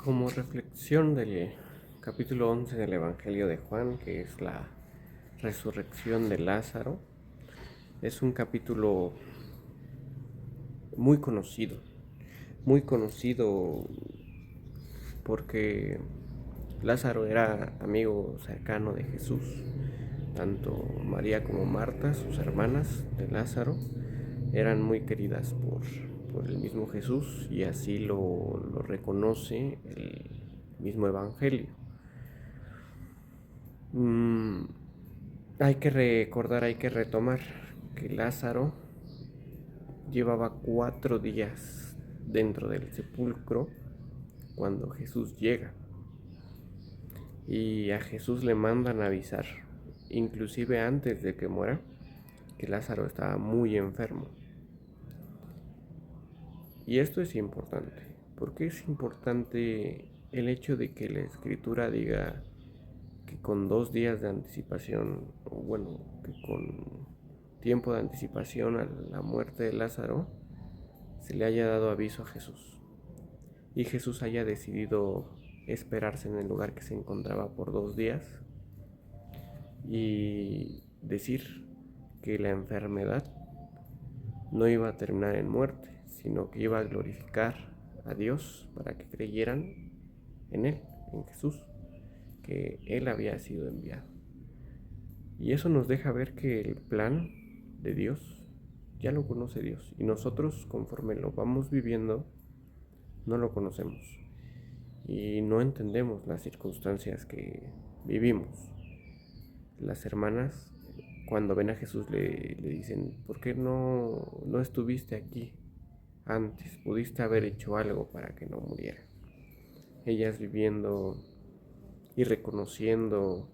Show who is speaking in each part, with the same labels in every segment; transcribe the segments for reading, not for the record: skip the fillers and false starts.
Speaker 1: Como reflexión del capítulo 11 del Evangelio de Juan, que es la resurrección de Lázaro, es un capítulo muy muy conocido porque Lázaro era amigo cercano de Jesús. Tanto María como Marta, sus hermanas de Lázaro, eran muy queridas por el mismo Jesús, y así lo reconoce el mismo Evangelio. Mm, Hay que recordar, hay que retomar que Lázaro llevaba 4 días dentro del sepulcro cuando Jesús llega, y a Jesús le mandan avisar, inclusive antes de que muera, que Lázaro estaba muy enfermo. Y esto es importante. ¿Por qué es importante el hecho de que la escritura diga que con 2 días de anticipación, o bueno, que con tiempo de anticipación a la muerte de Lázaro, se le haya dado aviso a Jesús? Y Jesús haya decidido esperarse en el lugar que se encontraba por 2 días y decir que la enfermedad no iba a terminar en muerte, sino que iba a glorificar a Dios para que creyeran en Él, en Jesús, que Él había sido enviado. Y eso nos deja ver que el plan de Dios ya lo conoce Dios, y nosotros, conforme lo vamos viviendo, no lo conocemos y no entendemos las circunstancias que vivimos. Las hermanas, cuando ven a Jesús, le dicen: ¿por qué no estuviste aquí antes? Pudiste haber hecho algo para que no muriera. Ellas viviendo y reconociendo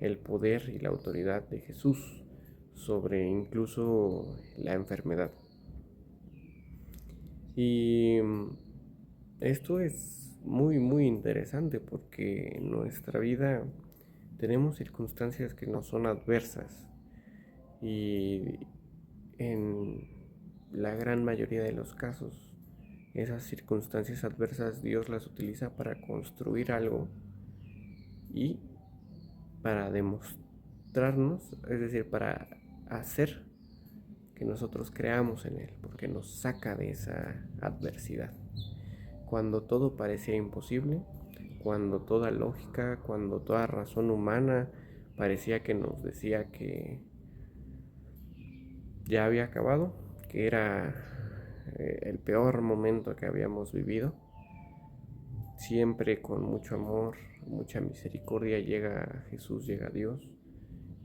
Speaker 1: el poder y la autoridad de Jesús sobre incluso la enfermedad. Y esto es muy interesante porque en nuestra vida tenemos circunstancias que nos son adversas, y en la gran mayoría de los casos esas circunstancias adversas Dios las utiliza para construir algo y para demostrarnos, es decir, para hacer que nosotros creamos en Él, porque nos saca de esa adversidad. Cuando todo parecía imposible, cuando toda lógica, cuando toda razón humana parecía que nos decía que ya había acabado, que era el peor momento que habíamos vivido, siempre con mucho amor, mucha misericordia llega Jesús, llega Dios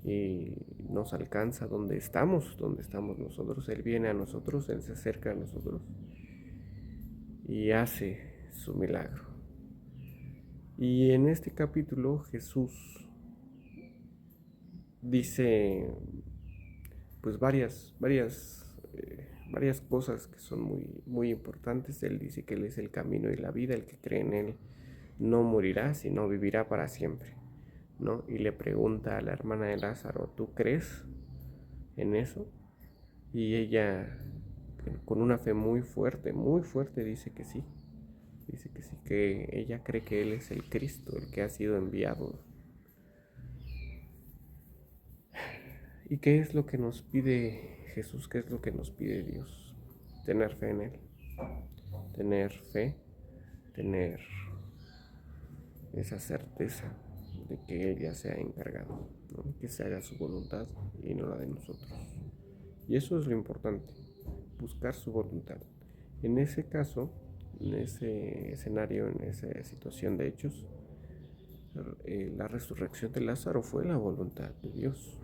Speaker 1: y nos alcanza donde estamos nosotros. Él viene a nosotros, Él se acerca a nosotros y hace su milagro. Y en este capítulo Jesús dice pues varias cosas que son muy importantes. Él dice que Él es el camino y la vida, el que cree en Él no morirá, sino vivirá para siempre, ¿no? Y le pregunta a la hermana de Lázaro: ¿tú crees en eso? Y ella, con una fe muy fuerte, dice que sí. Dice que sí, que ella cree que Él es el Cristo, el que ha sido enviado. ¿Y qué es lo que nos pide Jesús? ¿Qué es lo que nos pide Dios? Tener fe en Él. Tener fe, tener esa certeza de que Él ya se ha encargado, ¿no? Que se haga su voluntad y no la de nosotros. Y eso es lo importante, buscar su voluntad. En ese caso, en ese escenario, en esa situación de hechos, la resurrección de Lázaro fue la voluntad de Dios,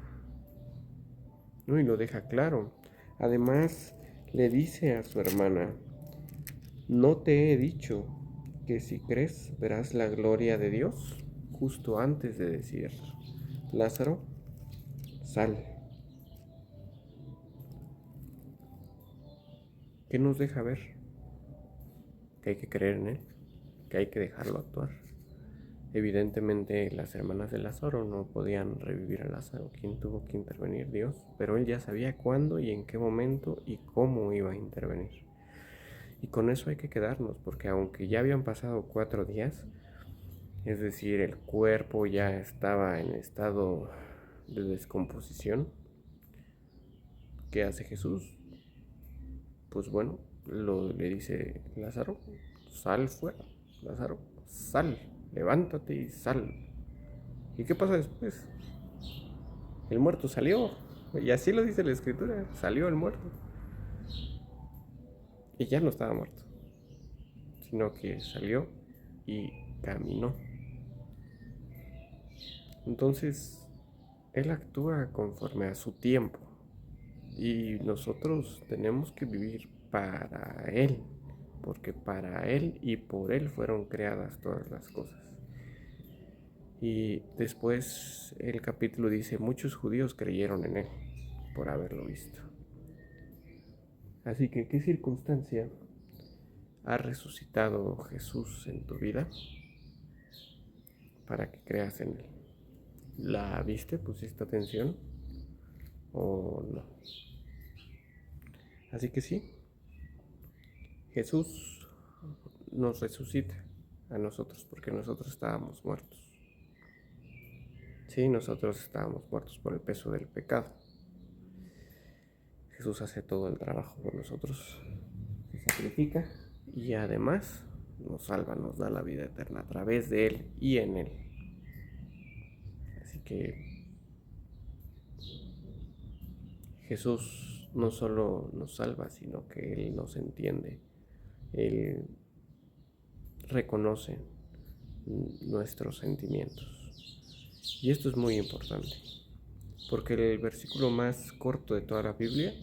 Speaker 1: ¿no? Y lo deja claro. Además, le dice a su hermana: ¿no te he dicho que si crees verás la gloria de Dios? Justo antes de decir: Lázaro, sal. ¿Qué nos deja ver? Que hay que creer en Él, que hay que dejarlo actuar. Evidentemente las hermanas de Lázaro no podían revivir a Lázaro. ¿Quién tuvo que intervenir? Dios. Pero Él ya sabía cuándo y en qué momento y cómo iba a intervenir. Y con eso hay que quedarnos, porque aunque ya habían pasado 4 días, es decir, el cuerpo ya estaba en estado de descomposición, ¿qué hace Jesús? Pues bueno, le dice: Lázaro, sal fuera, Lázaro, sal, levántate y sal. ¿Y qué pasa después? El muerto salió, y así lo dice la escritura, salió el muerto. Y ya no estaba muerto, sino que salió y caminó. Entonces, Él actúa conforme a su tiempo y nosotros tenemos que vivir para Él, porque para Él y por Él fueron creadas todas las cosas. Y después el capítulo dice: muchos judíos creyeron en Él por haberlo visto. Así que, ¿qué circunstancia ha resucitado Jesús en tu vida para que creas en Él? ¿La viste? ¿Pusiste atención? ¿O no? Así que sí, Jesús nos resucita a nosotros porque nosotros estábamos muertos. Sí, nosotros estábamos muertos por el peso del pecado. Jesús hace todo el trabajo por nosotros, se sacrifica y además nos salva, nos da la vida eterna a través de Él y en Él. Así que Jesús no solo nos salva, sino que Él nos entiende. Él reconoce nuestros sentimientos. Y esto es muy importante, porque el versículo más corto de toda la Biblia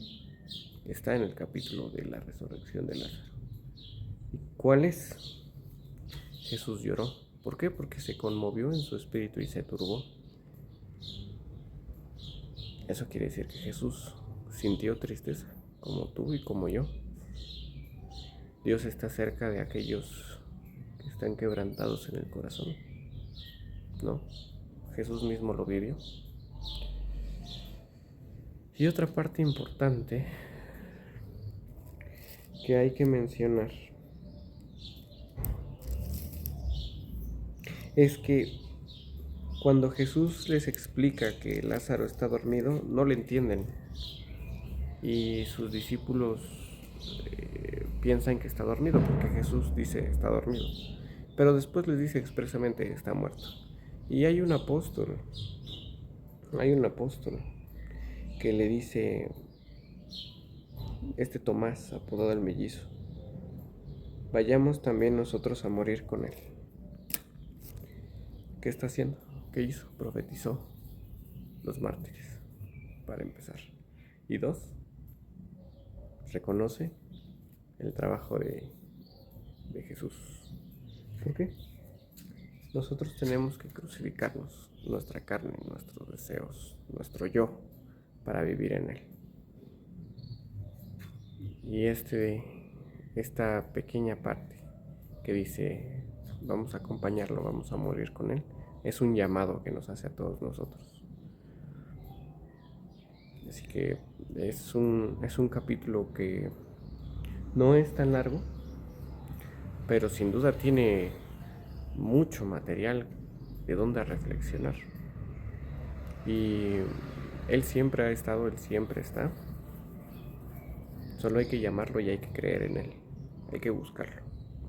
Speaker 1: está en el capítulo de la resurrección de Lázaro. ¿Y cuál es? Jesús lloró. ¿Por qué? Porque se conmovió en su espíritu y se turbó. Eso quiere decir que Jesús sintió tristeza, como tú y como yo. Dios está cerca de aquellos que están quebrantados en el corazón, ¿no? Jesús mismo lo vivió. Y otra parte importante que hay que mencionar es que cuando Jesús les explica que Lázaro está dormido, no le entienden. Y sus discípulos piensan que está dormido porque Jesús dice está dormido. Pero después les dice expresamente está muerto. Y hay un apóstol que le dice, Tomás, apodado el mellizo: vayamos también nosotros a morir con él. ¿Qué está haciendo? ¿Qué hizo? Profetizó los mártires, para empezar. Y 2, reconoce el trabajo de Jesús. ¿Por qué? Nosotros tenemos que crucificarnos, nuestra carne, nuestros deseos, nuestro yo, para vivir en Él. Y esta pequeña parte que dice vamos a acompañarlo, vamos a morir con Él, es un llamado que nos hace a todos nosotros. Así que es un capítulo que no es tan largo, pero sin duda tiene mucho material de donde reflexionar. Y Él siempre ha estado, Él siempre está. Solo hay que llamarlo y hay que creer en Él. Hay que buscarlo.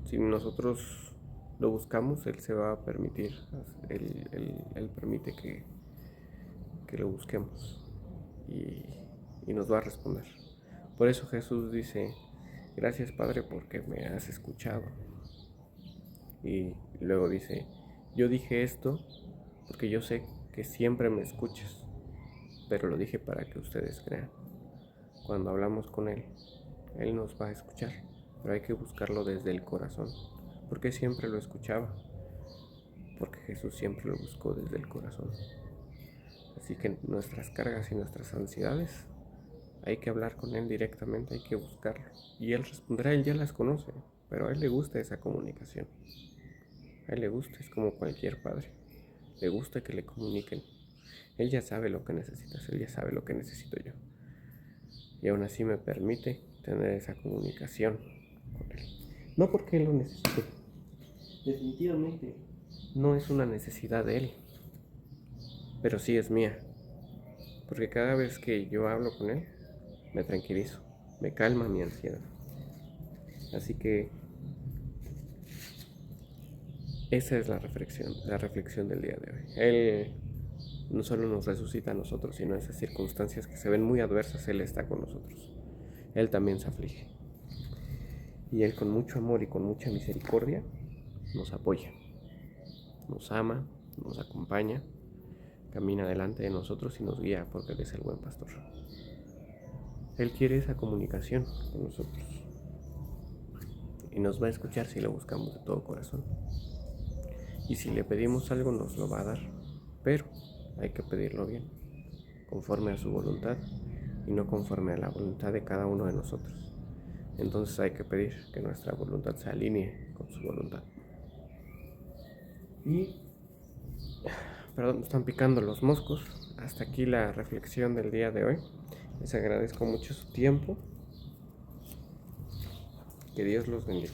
Speaker 1: Si nosotros lo buscamos, Él se va a permitir. Él permite que lo busquemos. Y nos va a responder. Por eso Jesús dice: gracias, Padre, porque me has escuchado. Y luego dice: yo dije esto porque yo sé que siempre me escuchas, pero lo dije para que ustedes crean. Cuando hablamos con Él, Él nos va a escuchar, pero hay que buscarlo desde el corazón, porque siempre lo escuchaba, porque Jesús siempre lo buscó desde el corazón. Así que nuestras cargas y nuestras ansiedades hay que hablar con Él directamente, hay que buscarlo, y Él responderá. Él ya las conoce, pero a Él le gusta esa comunicación. A Él le gusta, es como cualquier padre, le gusta que le comuniquen. Él ya sabe lo que necesitas, Él ya sabe lo que necesito yo. Y aún así me permite tener esa comunicación con Él. No porque Él lo necesite. Definitivamente no es una necesidad de Él, pero sí es mía. Porque cada vez que yo hablo con Él, me tranquilizo, me calma mi ansiedad. Así que esa es la reflexión del día de hoy. Él no solo nos resucita a nosotros, sino en esas circunstancias que se ven muy adversas, Él está con nosotros. Él también se aflige. Y Él con mucho amor y con mucha misericordia nos apoya, nos ama, nos acompaña, camina delante de nosotros y nos guía porque Él es el buen pastor. Él quiere esa comunicación con nosotros y nos va a escuchar si lo buscamos de todo corazón. Y si le pedimos algo nos lo va a dar, pero hay que pedirlo bien, conforme a su voluntad y no conforme a la voluntad de cada uno de nosotros. Entonces hay que pedir que nuestra voluntad se alinee con su voluntad. Y, perdón, me están picando los moscos. Hasta aquí la reflexión del día de hoy. Les agradezco mucho su tiempo. Que Dios los bendiga.